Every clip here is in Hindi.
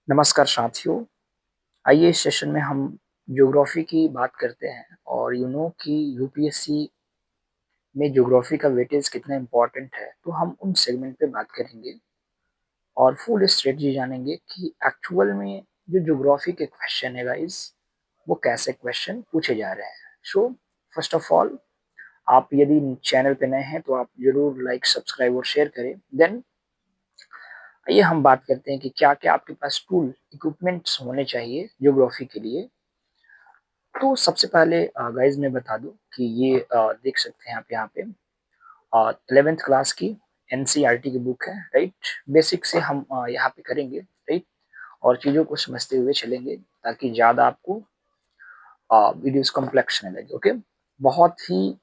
नमस्कार साथियों। आइए इस सेशन में हम ज्योग्राफी की बात करते हैं और कि यूपीएससी में ज्योग्राफी का वेटेज कितना इम्पोर्टेंट है, तो हम उन सेगमेंट पे बात करेंगे और फुल स्ट्रेटजी जानेंगे कि एक्चुअल में जो ज्योग्राफी के क्वेश्चन है गाइस, वो कैसे क्वेश्चन पूछे जा रहे हैं। सो फर्स्ट ऑफ ऑल, आप यदि चैनल पे नए हैं तो आप जरूर लाइक, सब्सक्राइब और शेयर करें। देन आइए हम बात करते हैं कि क्या क्या आपके पास टूल इक्विपमेंट्स होने चाहिए ज्योग्राफी के लिए। तो सबसे पहले गाइज मैं बता दूं कि ये देख सकते हैं आप यहाँ पे 11th क्लास की एनसीईआरटी की बुक है, राइट। बेसिक से हम यहाँ पे करेंगे, राइट, और चीज़ों को समझते हुए चलेंगे ताकि ज़्यादा आपको वीडियोस कॉम्प्लेक्स नहीं लगे। ओके, बहुत ही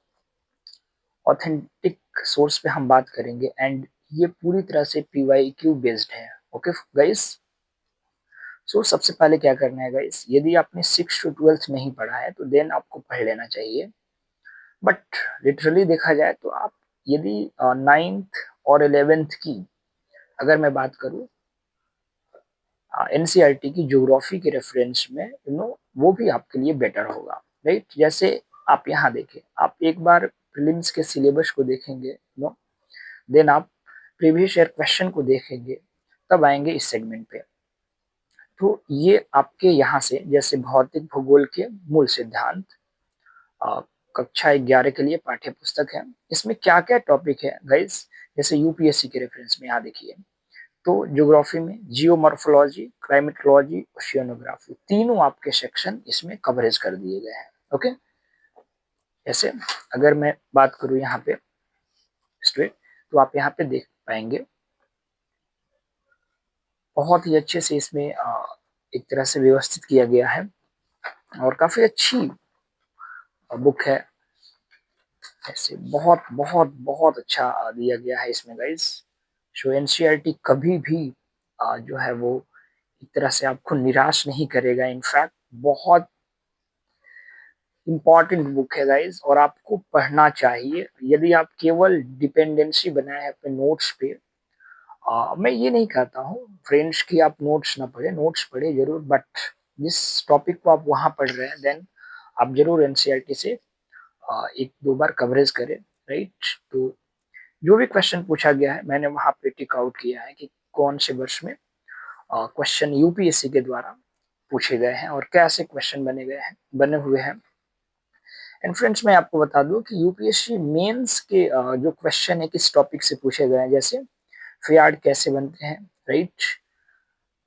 ऑथेंटिक सोर्स पे हम बात करेंगे एंड ये पूरी तरह से पीवाईक्यू बेस्ड है। ओके गाइस, सो सबसे पहले क्या करना है गाइस, यदि आपने 6 to 12 नहीं पढ़ा है तो देन आपको पढ़ लेना चाहिए। बट लिटरली देखा जाए तो आप यदि 9th और 11th की अगर मैं बात करूं एनसीईआरटी की ज्योग्राफी के रेफरेंस में, वो भी आपके लिए बेटर होगा, राइट। जैसे आप यहाँ देखें, आप एक बार प्रीलिम्स के सिलेबस को देखेंगे, देन आप प्रीवियस ईयर क्वेश्चन को देखेंगे, तब आएंगे इस सेगमेंट पे। तो ये आपके यहाँ से जैसे भौतिक भूगोल के मूल सिद्धांत, अ, कक्षा 11 के लिए पाठ्य पुस्तक है। इसमें क्या क्या टॉपिक है गाइस, जैसे यूपीएससी के रेफरेंस में यहाँ देखिए, तो ज्योग्राफी में जियोमॉर्फोलॉजी, क्लाइमेटोलॉजी, ओशियनोग्राफी, तीनों आपके सेक्शन इसमें कवरेज कर दिए गए हैं। ओके, जैसे अगर मैं बात करूँ यहाँ पे स्ट्रेट, तो आप यहाँ पे देख पाएंगे बहुत ही अच्छे से इसमें एक तरह से व्यवस्थित किया गया है और काफी अच्छी बुक है। ऐसे बहुत बहुत बहुत अच्छा दिया गया है इसमें गाइस। सो एनसीईआरटी कभी भी जो है वो एक तरह से आपको निराश नहीं करेगा। इनफैक्ट बहुत इंपॉर्टेंट बुक है गाइस और आपको पढ़ना चाहिए। यदि आप केवल डिपेंडेंसी बनाए अपने नोट्स पे, मैं ये नहीं कहता हूँ फ्रेंड्स की आप नोट्स ना पढ़े, नोट्स पढ़े जरूर, बट जिस टॉपिक को आप वहां पढ़ रहे हैं देन आप जरूर एनसीईआरटी से एक दो बार कवरेज करें, राइट। तो जो भी क्वेश्चन पूछा गया है मैंने वहां पे टिक आउट किया है कि कौन से वर्ष में क्वेश्चन यूपीएससी के द्वारा पूछे गए हैं और कैसे क्वेश्चन बने हुए हैं। एंड फ्रेंड्स, मैं आपको बता दूं कि यूपीएससी मेंस के जो क्वेश्चन है किस टॉपिक से पूछे गए हैं, जैसे फ्यार्ड कैसे बनते हैं, राइट,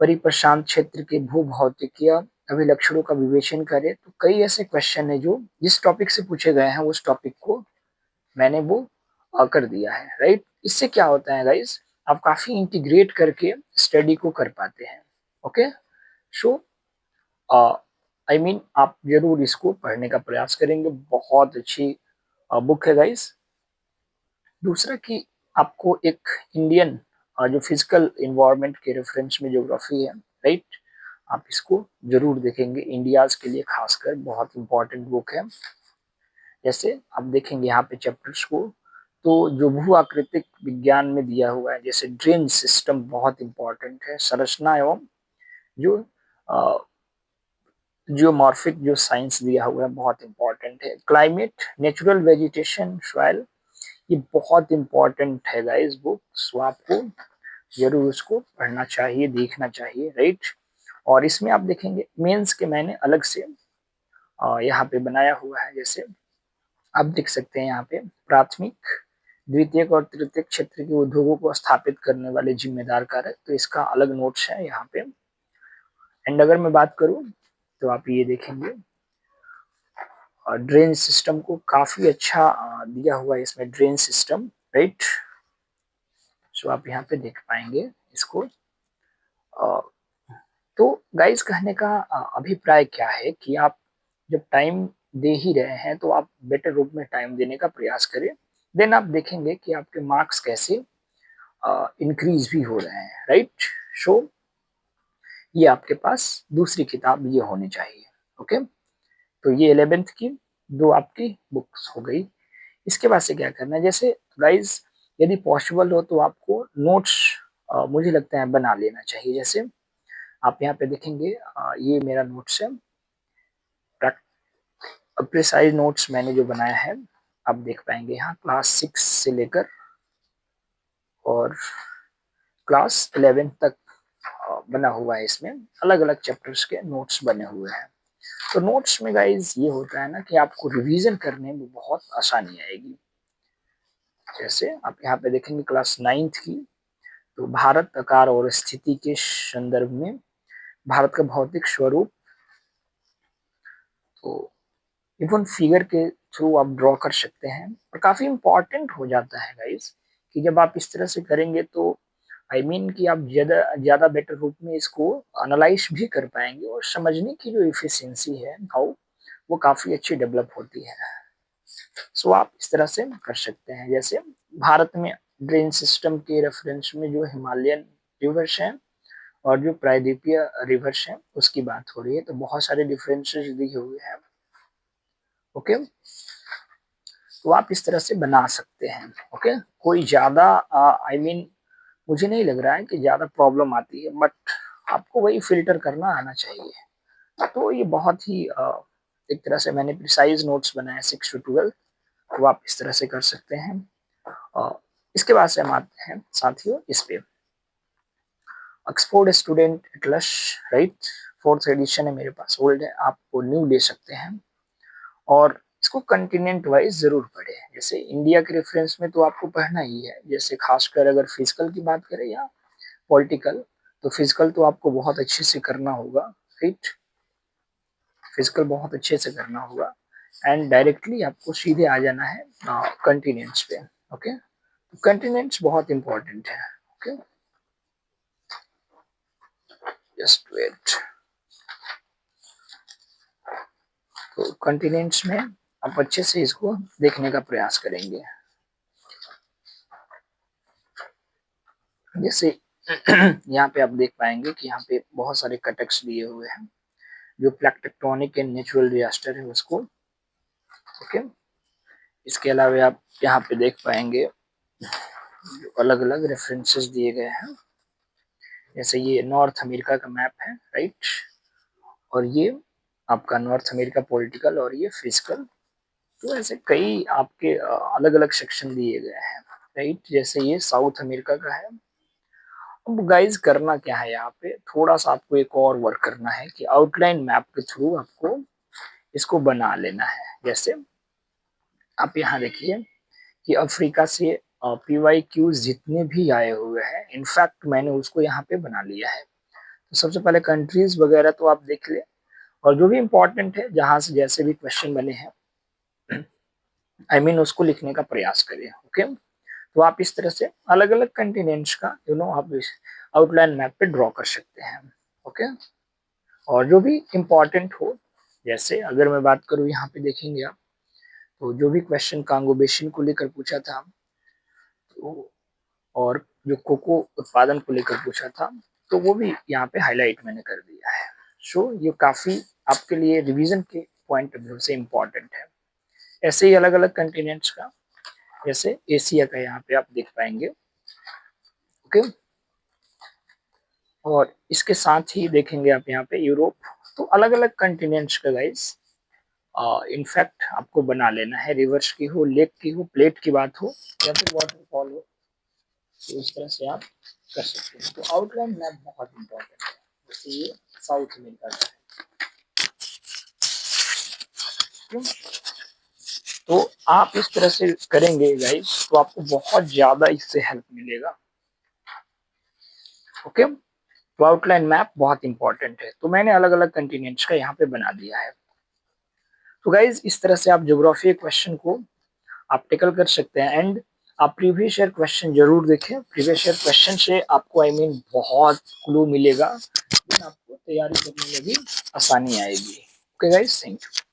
परिप्रशांत क्षेत्र के भूभौतिकीय अभिलक्षणों का विवेचन करें। तो कई ऐसे क्वेश्चन है जो जिस टॉपिक से पूछे गए हैं उस टॉपिक को मैंने वो कर दिया है, राइट। इससे क्या होता है गाइस, आप काफी इंटीग्रेट करके स्टडी को कर पाते हैं। ओके, सो आई मीन आप जरूर इसको पढ़ने का प्रयास करेंगे, बहुत अच्छी बुक है गाइस। दूसरा कि आपको एक इंडियन जो फिजिकल इन्वायरमेंट के रेफरेंस में ज्योग्राफी है, राइट, आप इसको जरूर देखेंगे। इंडियाज के लिए खासकर बहुत इंपॉर्टेंट बुक है। जैसे आप देखेंगे यहाँ पे चैप्टर्स को, तो जो भू आकृतिक विज्ञान में दिया हुआ है, जैसे ड्रेन सिस्टम बहुत इंपॉर्टेंट है, संरचना एवं जो जियोमॉर्फिक जो साइंस दिया हुआ है बहुत इंपॉर्टेंट है, क्लाइमेट, नेचुरल वेजिटेशन, सॉइल, ये बहुत इंपॉर्टेंट है गाइस बुक। सो आपको जरूर उसको पढ़ना चाहिए, देखना चाहिए, राइट। और इसमें आप देखेंगे मेंस के मैंने अलग से यहाँ पे बनाया हुआ है। जैसे आप देख सकते हैं यहाँ पे प्राथमिक, द्वितीयक और तृतीयक क्षेत्र के उद्योगों को स्थापित करने वाले जिम्मेदार कारक, तो इसका अलग नोट्स है यहाँ पे। एंड अगर मैं बात करूँ तो आप ये देखेंगे ड्रेन सिस्टम को काफी अच्छा दिया हुआ है इसमें, ड्रेन सिस्टम, राइट। सो आप यहाँ पे देख पाएंगे इसको। तो गाइस कहने का अभिप्राय क्या है कि आप जब टाइम दे ही रहे हैं तो आप बेटर रूप में टाइम देने का प्रयास करें। देन आप देखेंगे कि आपके मार्क्स कैसे इंक्रीज भी हो रहे हैं, राइट। सो ये आपके पास दूसरी किताब ये होनी चाहिए। ओके, तो ये 11th की दो आपकी बुक्स हो गई। इसके बाद से क्या करना है, जैसे गाइज यदि पॉसिबल हो तो आपको नोट्स मुझे लगता है बना लेना चाहिए। जैसे आप यहाँ पे देखेंगे ये मेरा नोट्स है, प्रिसाइज नोट्स मैंने जो बनाया है आप देख पाएंगे यहाँ क्लास 6 से लेकर और क्लास 11 तक बना हुआ है। इसमें अलग अलग चैप्टर्स के नोट्स बने हुए हैं। तो नोट्स में गाइज ये होता है ना कि आपको रिवीजन करने में बहुत आसानी आएगी। जैसे आप यहाँ पे देखेंगे क्लास 9th की, तो भारत आकार और स्थिति के संदर्भ में भारत का भौतिक स्वरूप, तो इवन फिगर के थ्रू आप ड्रॉ कर सकते हैं और काफी इंपॉर्टेंट हो जाता है गाइस कि जब आप इस तरह से करेंगे तो कि आप ज्यादा ज्यादा बेटर रूप में इसको एनालाइज भी कर पाएंगे और समझने की जो इफिशियंसी है हाउ वो काफी अच्छी डेवलप होती है। सो आप इस तरह से कर सकते हैं। जैसे भारत में ड्रेन सिस्टम के रेफरेंस में जो हिमालयन रिवर्स हैं और जो प्रायद्वीपीय रिवर्स हैं उसकी बात हो रही है, तो बहुत सारे डिफरेंसेस दिए हुए हैं। ओके, तो आप इस तरह से बना सकते हैं। ओके, कोई ज्यादा मुझे नहीं लग रहा है कि ज्यादा प्रॉब्लम आती है, बट आपको वही फिल्टर करना आना चाहिए। तो ये बहुत ही एक तरह से मैंने प्रिसाइज नोट्स बनाए 6 to 12, तो आप इस तरह से कर सकते हैं। इसके बाद से हम आते हैं साथियों इस पे Oxford student atlas, right, 4th edition है मेरे पास, ओल्ड है, आप न्यू ले सकते हैं और इसको कंटिनेंट वाइज जरूर पढ़े। जैसे इंडिया के रेफरेंस में तो आपको पढ़ना ही है, जैसे खासकर अगर फिजिकल की बात करें या पॉलिटिकल, तो फिजिकल तो आपको बहुत अच्छे से करना होगा, राइट, फिजिकल बहुत अच्छे से करना होगा एंड डायरेक्टली आपको सीधे आ जाना है कंटिनेंट्स पे। ओके, कंटिनेंट्स बहुत इंपॉर्टेंट है। Okay, just wait. तो कंटिनेंट्स में आप अच्छे से इसको देखने का प्रयास करेंगे। जैसे यहाँ पे आप देख पाएंगे कि यहाँ पे बहुत सारे कटक्स दिए हुए हैं जो plate tectonic and natural disaster है उसको। ओके, इसके अलावा आप यहाँ पे देख पाएंगे जो अलग अलग रेफरेंसेस दिए गए हैं। जैसे ये नॉर्थ अमेरिका का मैप है, राइट, और ये आपका नॉर्थ अमेरिका पॉलिटिकल और ये फिजिकल। तो ऐसे कई आपके अलग अलग सेक्शन दिए गए हैं, राइट। जैसे ये साउथ अमेरिका का है। अब गाइज करना क्या है, यहाँ पे थोड़ा सा आपको एक और वर्क करना है कि आउटलाइन मैप के थ्रू आपको इसको बना लेना है। जैसे आप यहाँ देखिए कि अफ्रीका से PYQ जितने भी आए हुए हैं, इनफैक्ट मैंने उसको यहाँ पे बना लिया है। तो सबसे पहले कंट्रीज वगैरह तो आप देख ले और जो भी इम्पोर्टेंट है जहां से जैसे भी क्वेश्चन बने हैं उसको लिखने का प्रयास करिए। ओके, तो आप इस तरह से अलग अलग कंटिनेंट्स का आप आउटलाइन मैप पे ड्रॉ कर सकते हैं। ओके, और जो भी इम्पोर्टेंट हो, जैसे अगर मैं बात करूँ यहाँ पे देखेंगे आप, तो जो भी क्वेश्चन कांगो बेसिन को लेकर पूछा था, तो और जो कोको उत्पादन को लेकर पूछा था, तो वो भी यहाँ पे हाईलाइट मैंने कर दिया है। सो ये काफी आपके लिए रिवीजन के पॉइंट ऑफ व्यू से इम्पोर्टेंट है। ऐसे ही अलग अलग कंटिनेंट्स का, जैसे एशिया का यहाँ पे आप देख पाएंगे। ओके, और इसके साथ ही देखेंगे आप यहाँ पे यूरोप। तो अलग अलग कंटिनेंट्स का गाइस इनफैक्ट आपको बना लेना है, रिवर्स की हो, लेक की हो, प्लेट की बात हो या फिर वाटरफॉल हो, तो इस तरह से आप कर सकते हैं। तो आउटलाइन मैप बहुत इंपॉर्टेंट है। जैसे ये साउथ अमेरिका का है, क्यों? तो आप इस तरह से करेंगे गाइस तो आपको बहुत ज्यादा इससे हेल्प मिलेगा। ओके, तो आउटलाइन मैप बहुत इंपॉर्टेंट है। तो मैंने अलग अलग कंटिनेंट्स का यहाँ पे बना दिया है। तो गाइज इस तरह से आप ज्योग्राफी क्वेश्चन को आप टेकल कर सकते हैं एंड आप प्रीवियस ईयर क्वेश्चन जरूर देखें। प्रीवियस ईयर क्वेश्चन से आपको बहुत क्लू मिलेगा, आपको तैयारी करने में भी आसानी आएगी। Okay guys, thank you.